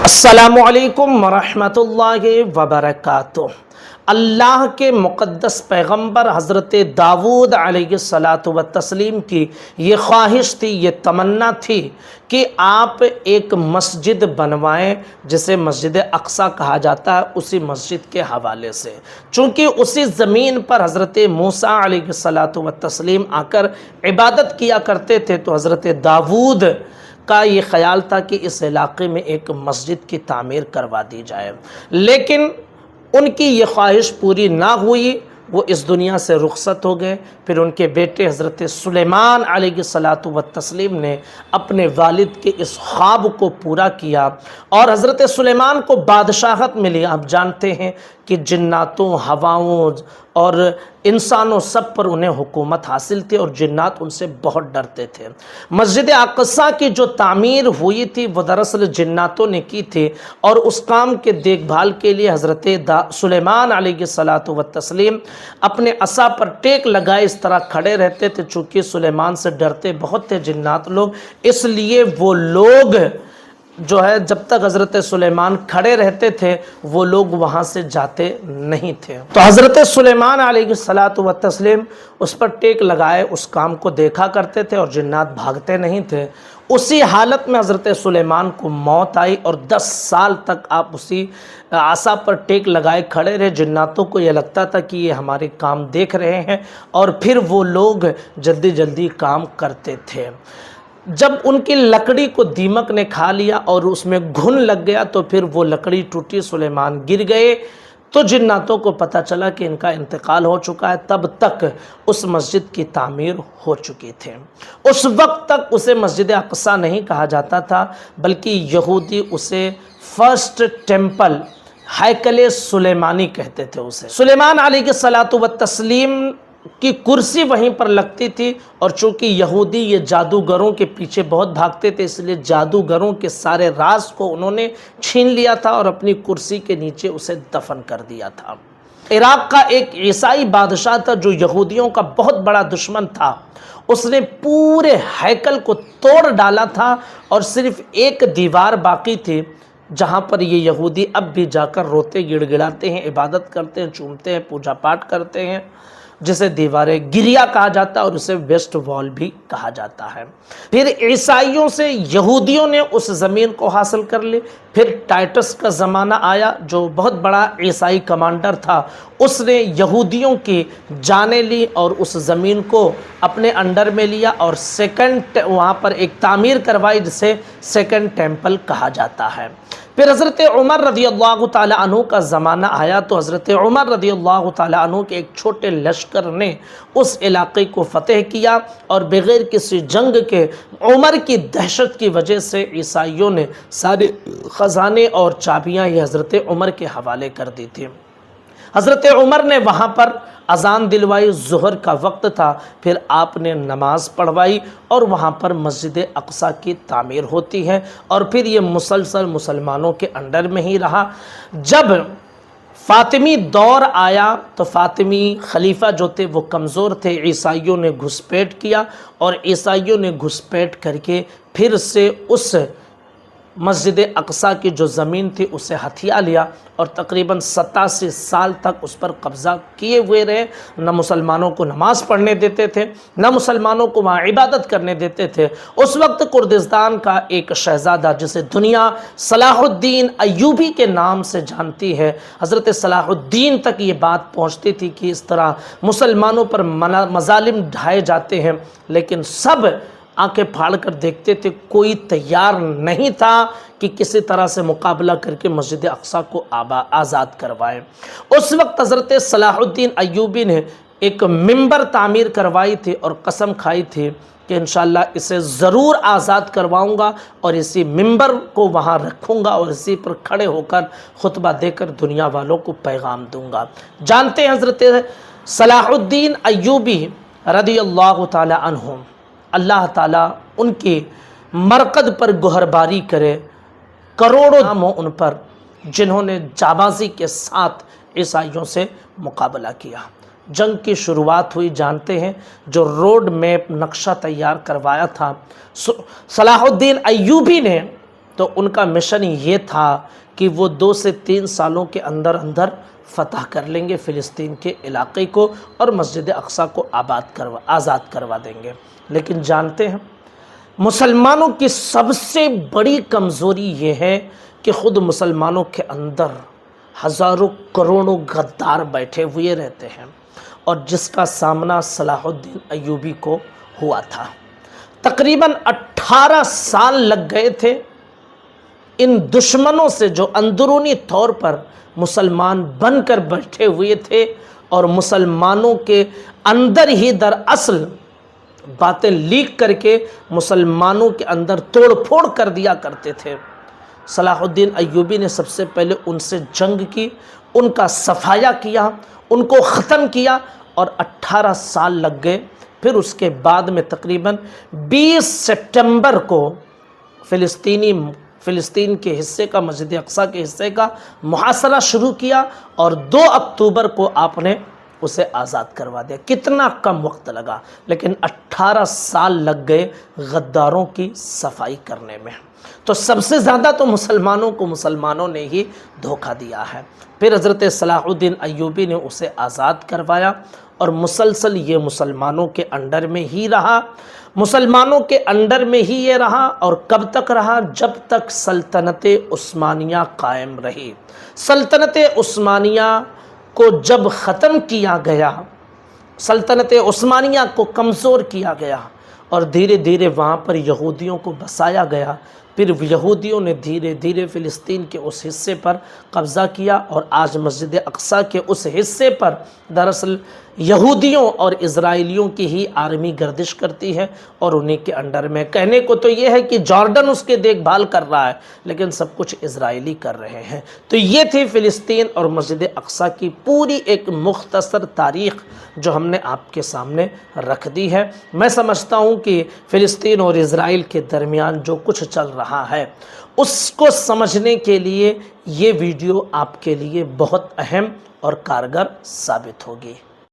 अस्सलामुअलैकुम वरहमतुल्लाहि वबरकातुह। अल्लाह के मुक़द्दस पैगम्बर हज़रत दाऊद अलैहिस्सलातु व तस्लीम की ये ख्वाहिश थी, ये तमन्ना थी कि आप एक मस्जिद बनवाएं जिसे मस्जिद अक्सा कहा जाता है, उसी मस्जिद के हवाले से। चूँकि उसी ज़मीन पर हज़रत मूसा अलैहिस्सलातु व तस्लीम आकर इबादत किया करते थे, तो हज़रत दाऊद का ये ख़याल था कि इस इलाक़े में एक मस्जिद की तामीर करवा दी जाए। लेकिन उनकी ये ख्वाहिश पूरी ना हुई, वो इस दुनिया से रुखसत हो गए। फिर उनके बेटे हज़रत सुलेमान अलैहिस्सलातु व तस्लीम ने अपने वालिद के इस ख्वाब को पूरा किया और हज़रत सुलेमान को बादशाहत मिली। आप जानते हैं कि जिन्नातों, हवाओं और इंसानों सब पर उन्हें हुकूमत हासिल थी और जिन्नात उनसे बहुत डरते थे। मस्जिद अक़सा की जो तामीर हुई थी वो दरअसल जिन्नातों ने की थी और उस काम के देखभाल के लिए हज़रत सुलेमान अलैहिस्सलातु व तस्लीम अपने असा पर टेक लगाए इस तरह खड़े रहते थे। चूँकि सुलेमान से डरते बहुत थे जिन्नात लोग, इसलिए वो लोग जो है जब तक हज़रत सुलेमान खड़े रहते थे वो लोग वहाँ से जाते नहीं थे। तो हज़रत सुलेमान अलैहिस्सलातु व तस्लीम उस पर टेक लगाए उस काम को देखा करते थे और जिन्नात भागते नहीं थे। उसी हालत में हज़रत सुलेमान को मौत आई और 10 साल तक आप उसी आसा पर टेक लगाए खड़े रहे। जिन्नातों को यह लगता था कि ये हमारे काम देख रहे हैं और फिर वो लोग जल्दी जल्दी काम करते थे। जब उनकी लकड़ी को दीमक ने खा लिया और उसमें घुन लग गया तो फिर वो लकड़ी टूटी, सुलेमान गिर गए, तो जिन्नातों को पता चला कि इनका इंतकाल हो चुका है। तब तक उस मस्जिद की तामीर हो चुकी थी। उस वक्त तक उसे मस्जिद अक़सा नहीं कहा जाता था, बल्कि यहूदी उसे फर्स्ट टेम्पल, हैकल सुलेमानी कहते थे उसे। सुलेमान अलैहिस्सलातु व तस्लीम की कुर्सी वहीं पर लगती थी और चूँकि यहूदी ये जादूगरों के पीछे बहुत भागते थे, इसलिए जादूगरों के सारे राज को उन्होंने छीन लिया था और अपनी कुर्सी के नीचे उसे दफन कर दिया था। इराक़ का एक ईसाई बादशाह था जो यहूदियों का बहुत बड़ा दुश्मन था। उसने पूरे हैकल को तोड़ डाला था और सिर्फ एक दीवार बाकी थी जहाँ पर ये यहूदी अब भी जाकर रोते गिड़गिड़ाते हैं, इबादत करते हैं, चूमते हैं, पूजा पाठ करते हैं, जिसे दीवारें गिरिया कहा जाता है और उसे वेस्ट वॉल भी कहा जाता है। फिर ईसाइयों से यहूदियों ने उस ज़मीन को हासिल कर ली। फिर टाइटस का ज़माना आया जो बहुत बड़ा ईसाई कमांडर था, उसने यहूदियों की जानें ली और उस ज़मीन को अपने अंडर में लिया और सेकंड वहाँ पर एक तामीर करवाई जिसे सेकंड टेम्पल कहा जाता है। फिर हज़रत उमर रज़ियल्लाहु ताला अन्हु का ज़माना आया तो हज़रत उमर रज़ियल्लाहु ताला अन्हु के एक छोटे लश्कर ने उस इलाक़े को फ़तेह किया और बग़ैर किसी जंग के उमर की दहशत की वजह से ईसाइयों ने सारे ख़जाने और चाबियाँ ये हज़रत उमर के हवाले कर दी थी। हज़रत उमर ने वहाँ पर अज़ान दिलवाई, ज़ुहर का वक्त था, फिर आपने नमाज पढ़वाई और वहाँ पर मस्जिद अक़सा की तामीर होती है और फिर ये मुसलसल मुसलमानों के अंडर में ही रहा। जब फ़ातिमी दौर आया तो फ़ातिमी खलीफा जो थे वो कमज़ोर थे, ईसाइयों ने घुसपैठ किया और ईसाइयों ने घुसपैठ करके फिर से उस मस्जिद अक़सा की जो ज़मीन थी उसे हथिया लिया और तकरीबन 87 साल तक उस पर कब्ज़ा किए हुए रहे। न मुसलमानों को नमाज़ पढ़ने देते थे, न मुसलमानों को वहाँ इबादत करने देते थे। उस वक्त कुर्दिस्तान का एक शहज़ादा जिसे दुनिया सलाहुद्दीन अय्यूबी के नाम से जानती है, हज़रत सलाहुद्दीन तक ये बात पहुँचती थी कि इस तरह मुसलमानों पर मज़ालिम ढाए जाते हैं, लेकिन सब आंखें फाड़ कर देखते थे। कोई तैयार नहीं था कि किसी तरह से मुकाबला करके मस्जिद अक़सा को आज़ाद करवाए। उस वक्त हज़रत सलाहुद्दीन अय्यूबी ने एक मिंबर तामीर करवाई थी और कसम खाई थी कि इंशाअल्लाह इसे ज़रूर आज़ाद करवाऊंगा और इसी मिंबर को वहाँ रखूँगा और इसी पर खड़े होकर खुतबा देकर दुनिया वालों को पैगाम दूँगा। जानते हैं हज़रत सलाहुद्दीन अय्यूबी रज़ियल्लाहु ताला अन्हु, अल्लाह ताला उनकी मरकद पर गोहरबारी करे, करोड़ों नाम हो उन पर जिन्होंने जाबाजी के साथ ईसाइयों से मुकाबला किया। जंग की शुरुआत हुई, जानते हैं, जो रोड मैप नक्शा तैयार करवाया था सलाहुद्दीन अय्यूबी ने, تو ان کا مشن یہ تھا کہ وہ 2 سے 3 سالوں کے اندر اندر فتح کر لیں گے فلسطین کے علاقے کو اور مسجد اقصیٰ کو آزاد کروا دیں گے۔ لیکن جانتے ہیں مسلمانوں کی سب سے بڑی کمزوری یہ ہے کہ خود مسلمانوں کے اندر ہزاروں کروڑوں غدار بیٹھے ہوئے رہتے ہیں، اور جس کا سامنا صلاح الدین ایوبی کو ہوا تھا۔ تقریباً 18 سال لگ گئے تھے ان دشمنوں سے جو اندرونی طور پر مسلمان بن کر بیٹھے ہوئے تھے اور مسلمانوں کے اندر ہی در اصل باتیں لیک کر کے مسلمانوں کے اندر توڑ پھوڑ کر دیا کرتے تھے۔ صلاح الدین ایوبی نے سب سے پہلے ان سے جنگ کی، ان کا صفایا کیا، ان کو ختم کیا، اور 18 سال لگ گئے۔ پھر اس کے بعد میں تقریباً 20 سپٹمبر کو فلسطین کے حصے کا، مسجد اقصیٰ کے حصے کا محاصرہ شروع کیا، اور 2 اکتوبر کو آپ نے اسے آزاد کروا دیا۔ کتنا کم وقت لگا، لیکن 18 سال لگ گئے غداروں کی صفائی کرنے میں۔ تو سب سے زیادہ تو مسلمانوں نے ہی دھوکہ دیا ہے۔ پھر حضرت صلاح الدین ایوبی نے اسے آزاد کروایا، اور مسلسل یہ مسلمانوں کے انڈر میں ہی رہا، یہ رہا، اور کب تک رہا؟ جب تک سلطنت عثمانیہ قائم رہی۔ سلطنت عثمانیہ کو جب ختم کیا گیا، سلطنت عثمانیہ کو کمزور کیا گیا، اور دھیرے دھیرے وہاں پر یہودیوں کو بسایا گیا، پھر یہودیوں نے دھیرے دھیرے فلسطین کے اس حصے پر قبضہ کیا، اور آج مسجد اقصیٰ کے اس حصے پر دراصل یہودیوں اور اسرائیلیوں کی ہی آرمی گردش کرتی ہے، اور انہی کے انڈر میں کہنے کو تو یہ ہے کہ جارڈن اس کے دیکھ بھال کر رہا ہے، لیکن سب کچھ اسرائیلی کر رہے ہیں۔ تو یہ تھی فلسطین اور مسجد اقصیٰ کی پوری ایک مختصر تاریخ جو ہم نے آپ کے سامنے رکھ دی ہے۔ میں سمجھتا ہوں کہ فلسطین اور اسرائیل کے درمیان جو کچھ چل رہا ہے اس کو سمجھنے کے لیے یہ ویڈیو آپ کے لیے بہت اہم اور کارگر ثابت ہوگی۔